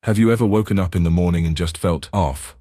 Have you ever woken up in the morning and just felt off?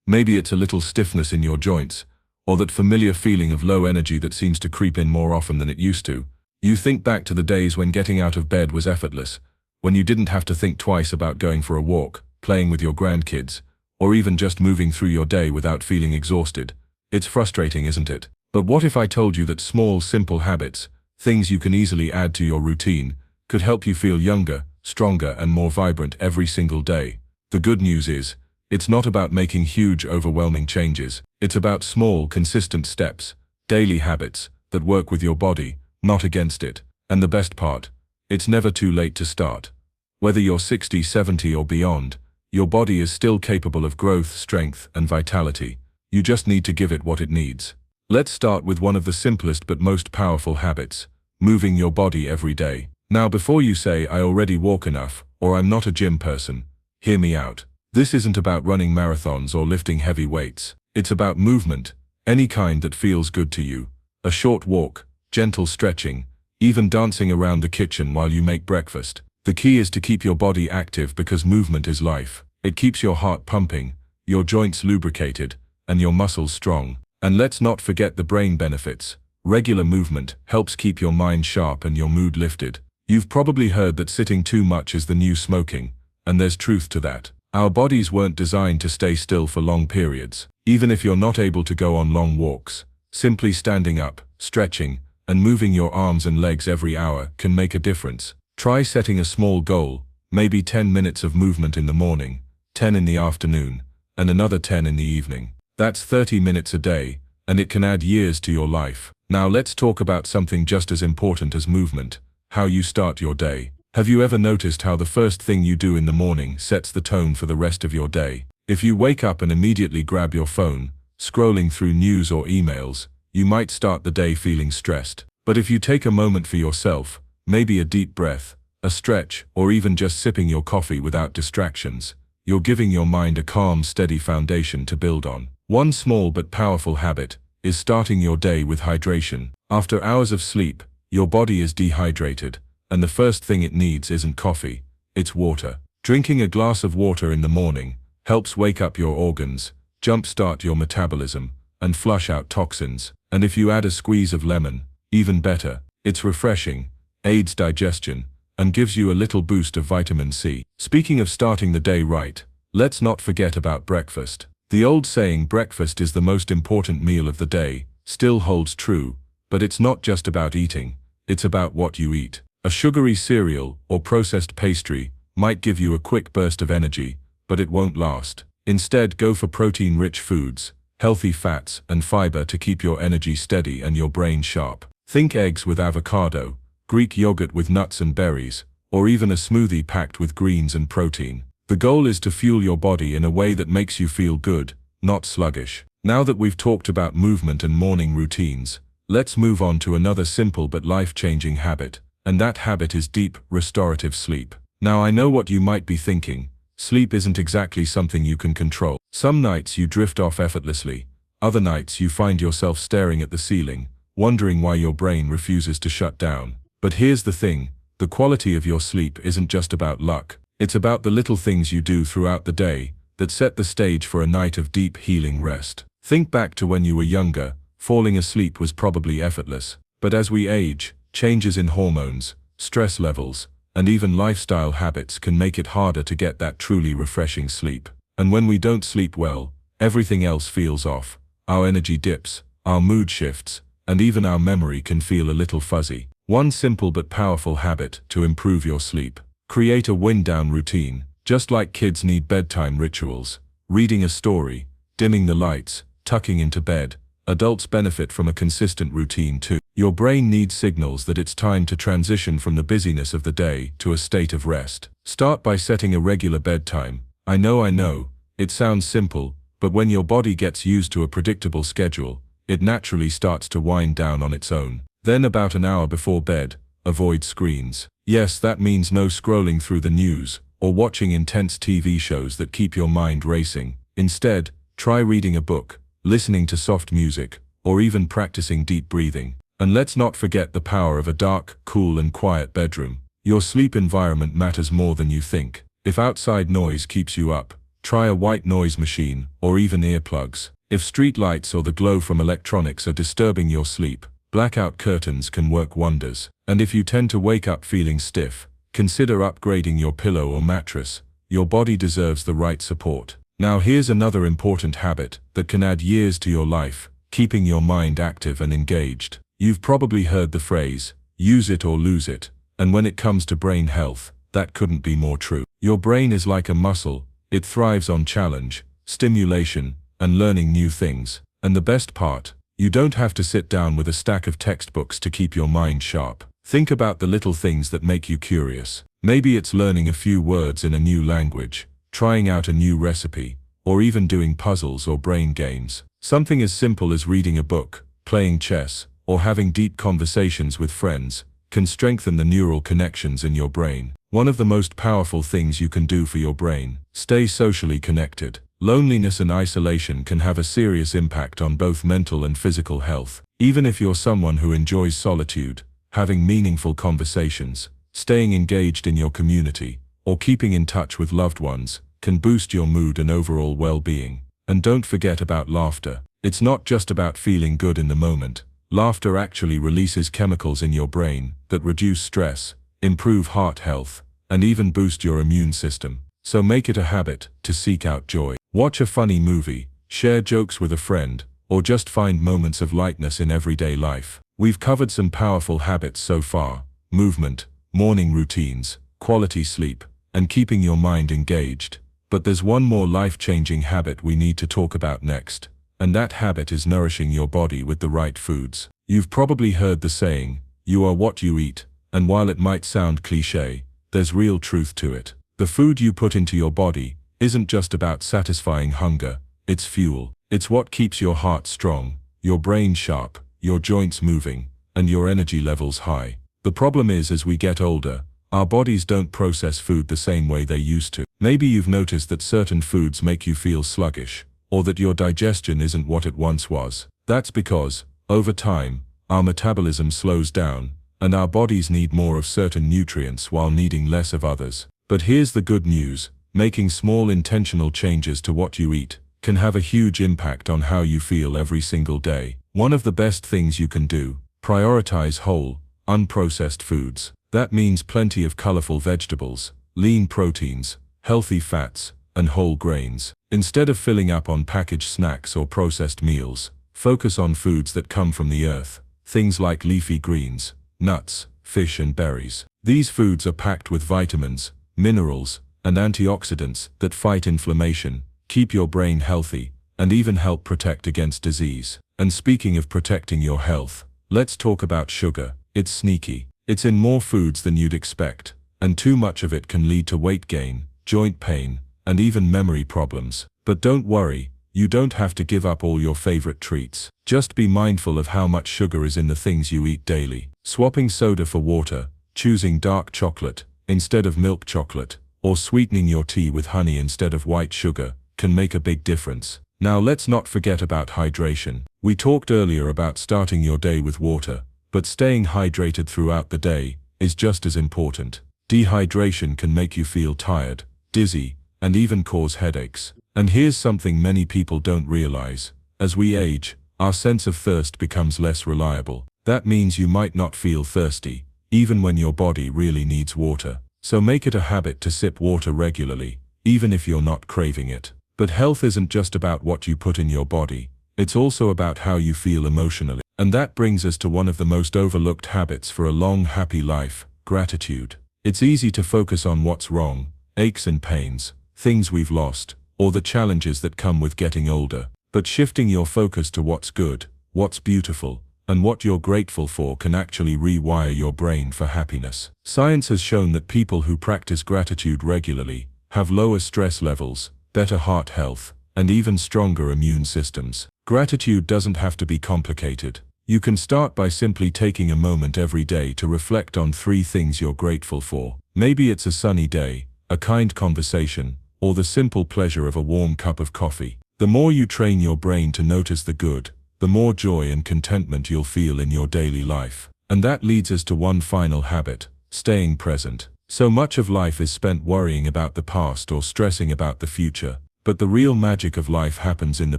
Maybe it's a little stiffness in your joints, or that familiar feeling of low energy that seems to creep in more often than it used to. You think back to the days when getting out of bed was effortless, when you didn't have to think twice about going for a walk, playing with your grandkids, or even just moving through your day without feeling exhausted. It's frustrating, isn't it? But what if I told you that small, simple habits, things you can easily add to your routine, could help you feel younger, stronger, and more vibrant every single day? The good news is, it's not about making huge, overwhelming changes. It's about small, consistent steps, daily habits that work with your body, not against it. And the best part, it's never too late to start. Whether you're 60, 70 or beyond, your body is still capable of growth, strength, and vitality. You just need to give it what it needs. Let's start with one of the simplest but most powerful habits, moving your body every day. Now before you say, I already walk enough, or I'm not a gym person, hear me out. This isn't about running marathons or lifting heavy weights. It's about movement, any kind that feels good to you. A short walk, gentle stretching, even dancing around the kitchen while you make breakfast. The key is to keep your body active because movement is life. It keeps your heart pumping, your joints lubricated, and your muscles strong. And let's not forget the brain benefits. Regular movement helps keep your mind sharp and your mood lifted. You've probably heard that sitting too much is the new smoking, and there's truth to that. Our bodies weren't designed to stay still for long periods. Even if you're not able to go on long walks, simply standing up, stretching, and moving your arms and legs every hour can make a difference. Try setting a small goal, maybe 10 minutes of movement in the morning, 10 in the afternoon, and another 10 in the evening. That's 30 minutes a day, and it can add years to your life. Now let's talk about something just as important as movement, how you start your day. Have you ever noticed how the first thing you do in the morning sets the tone for the rest of your day? If you wake up and immediately grab your phone, scrolling through news or emails, you might start the day feeling stressed. But if you take a moment for yourself, maybe a deep breath, a stretch, or even just sipping your coffee without distractions, you're giving your mind a calm, steady foundation to build on. One small but powerful habit is starting your day with hydration. After hours of sleep, your body is dehydrated, and the first thing it needs isn't coffee, it's water. Drinking a glass of water in the morning helps wake up your organs, jumpstart your metabolism, and flush out toxins. And if you add a squeeze of lemon, even better. It's refreshing, aids digestion, and gives you a little boost of vitamin C. Speaking of starting the day right, let's not forget about breakfast. The old saying, breakfast is the most important meal of the day, still holds true, but it's not just about eating, it's about what you eat. A sugary cereal or processed pastry might give you a quick burst of energy, but it won't last. Instead, go for protein-rich foods, healthy fats and fiber to keep your energy steady and your brain sharp. Think eggs with avocado, Greek yogurt with nuts and berries, or even a smoothie packed with greens and protein. The goal is to fuel your body in a way that makes you feel good, not sluggish. Now that we've talked about movement and morning routines, let's move on to another simple but life-changing habit, and that habit is deep, restorative sleep. Now I know what you might be thinking. Sleep isn't exactly something you can control. Some nights you drift off effortlessly, other nights you find yourself staring at the ceiling, wondering why your brain refuses to shut down. But here's the thing, the quality of your sleep isn't just about luck. It's about the little things you do throughout the day that set the stage for a night of deep, healing rest. Think back to when you were younger, falling asleep was probably effortless. But as we age, changes in hormones, stress levels, and even lifestyle habits can make it harder to get that truly refreshing sleep. And when we don't sleep well, everything else feels off. Our energy dips, our mood shifts, and even our memory can feel a little fuzzy. One simple but powerful habit to improve your sleep. Create a wind-down routine. Just like kids need bedtime rituals, reading a story, dimming the lights, tucking into bed, adults benefit from a consistent routine too. Your brain needs signals that it's time to transition from the busyness of the day to a state of rest. Start by setting a regular bedtime. I know, it sounds simple, but when your body gets used to a predictable schedule, it naturally starts to wind down on its own. Then about an hour before bed, avoid screens. Yes, that means no scrolling through the news or watching intense TV shows that keep your mind racing. Instead, try reading a book, listening to soft music, or even practicing deep breathing. And let's not forget the power of a dark, cool and quiet bedroom. Your sleep environment matters more than you think. If outside noise keeps you up, try a white noise machine or even earplugs. If street lights or the glow from electronics are disturbing your sleep, blackout curtains can work wonders. And if you tend to wake up feeling stiff, consider upgrading your pillow or mattress. Your body deserves the right support. Now here's another important habit that can add years to your life: keeping your mind active and engaged. You've probably heard the phrase, use it or lose it, and when it comes to brain health, that couldn't be more true. Your brain is like a muscle. It thrives on challenge, stimulation, and learning new things. And the best part, you don't have to sit down with a stack of textbooks to keep your mind sharp. Think about the little things that make you curious. Maybe it's learning a few words in a new language, trying out a new recipe, or even doing puzzles or brain games. Something as simple as reading a book, playing chess, or having deep conversations with friends can strengthen the neural connections in your brain. One of the most powerful things you can do for your brain: stay socially connected. Loneliness and isolation can have a serious impact on both mental and physical health. Even if you're someone who enjoys solitude, having meaningful conversations, staying engaged in your community, or keeping in touch with loved ones can boost your mood and overall well-being. And don't forget about laughter. It's not just about feeling good in the moment. Laughter actually releases chemicals in your brain that reduce stress, improve heart health, and even boost your immune system. So make it a habit to seek out joy. Watch a funny movie, share jokes with a friend, or just find moments of lightness in everyday life. We've covered some powerful habits so far: movement, morning routines, quality sleep, and keeping your mind engaged. But there's one more life-changing habit we need to talk about next, and that habit is nourishing your body with the right foods. You've probably heard the saying, you are what you eat, and while it might sound cliché, there's real truth to it. The food you put into your body isn't just about satisfying hunger, it's fuel. It's what keeps your heart strong, your brain sharp, your joints moving, and your energy levels high. The problem is, as we get older, our bodies don't process food the same way they used to. Maybe you've noticed that certain foods make you feel sluggish, or that your digestion isn't what it once was. That's because, over time, our metabolism slows down, and our bodies need more of certain nutrients while needing less of others. But here's the good news: making small intentional changes to what you eat can have a huge impact on how you feel every single day. One of the best things you can do: prioritize whole, unprocessed foods. That means plenty of colorful vegetables, lean proteins, healthy fats, and whole grains. Instead of filling up on packaged snacks or processed meals, focus on foods that come from the earth, things like leafy greens, nuts, fish and berries. These foods are packed with vitamins, minerals, and antioxidants that fight inflammation, keep your brain healthy, and even help protect against disease. And speaking of protecting your health, let's talk about sugar. It's sneaky. It's in more foods than you'd expect, and too much of it can lead to weight gain, joint pain, and even memory problems. But don't worry, you don't have to give up all your favorite treats. Just be mindful of how much sugar is in the things you eat daily. Swapping soda for water, choosing dark chocolate instead of milk chocolate, or sweetening your tea with honey instead of white sugar can make a big difference. Now let's not forget about hydration. We talked earlier about starting your day with water, but staying hydrated throughout the day is just as important. Dehydration can make you feel tired, dizzy, and even cause headaches. And here's something many people don't realize: as we age, our sense of thirst becomes less reliable. That means you might not feel thirsty, even when your body really needs water. So make it a habit to sip water regularly, even if you're not craving it. But health isn't just about what you put in your body, it's also about how you feel emotionally. And that brings us to one of the most overlooked habits for a long, happy life: gratitude. It's easy to focus on what's wrong, aches and pains, things we've lost, or the challenges that come with getting older. But shifting your focus to what's good, what's beautiful, and what you're grateful for can actually rewire your brain for happiness. Science has shown that people who practice gratitude regularly have lower stress levels, better heart health, and even stronger immune systems. Gratitude doesn't have to be complicated. You can start by simply taking a moment every day to reflect on 3 things you're grateful for. Maybe it's a sunny day, a kind conversation, or the simple pleasure of a warm cup of coffee. The more you train your brain to notice the good, the more joy and contentment you'll feel in your daily life. And that leads us to one final habit: staying present. So much of life is spent worrying about the past or stressing about the future, but the real magic of life happens in the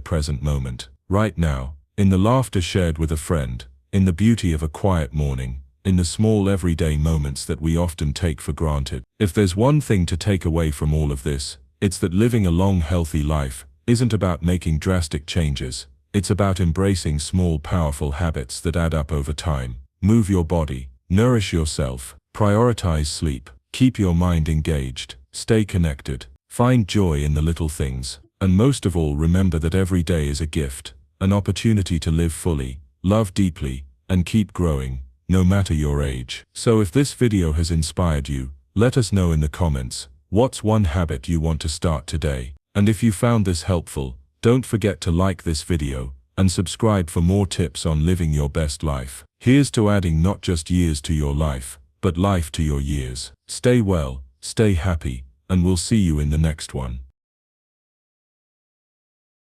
present moment, right now, in the laughter shared with a friend, in the beauty of a quiet morning, in the small everyday moments that we often take for granted. If there's one thing to take away from all of this, it's that living a long, healthy life isn't about making drastic changes. It's about embracing small, powerful habits that add up over time. Move your body, nourish yourself, prioritize sleep, keep your mind engaged, stay connected, find joy in the little things, and most of all, remember that every day is a gift, an opportunity to live fully, love deeply, and keep growing, no matter your age. So if this video has inspired you, let us know in the comments, what's one habit you want to start today? And if you found this helpful, don't forget to like this video, and subscribe for more tips on living your best life. Here's to adding not just years to your life, but life to your years. Stay well, stay happy, and we'll see you in the next one.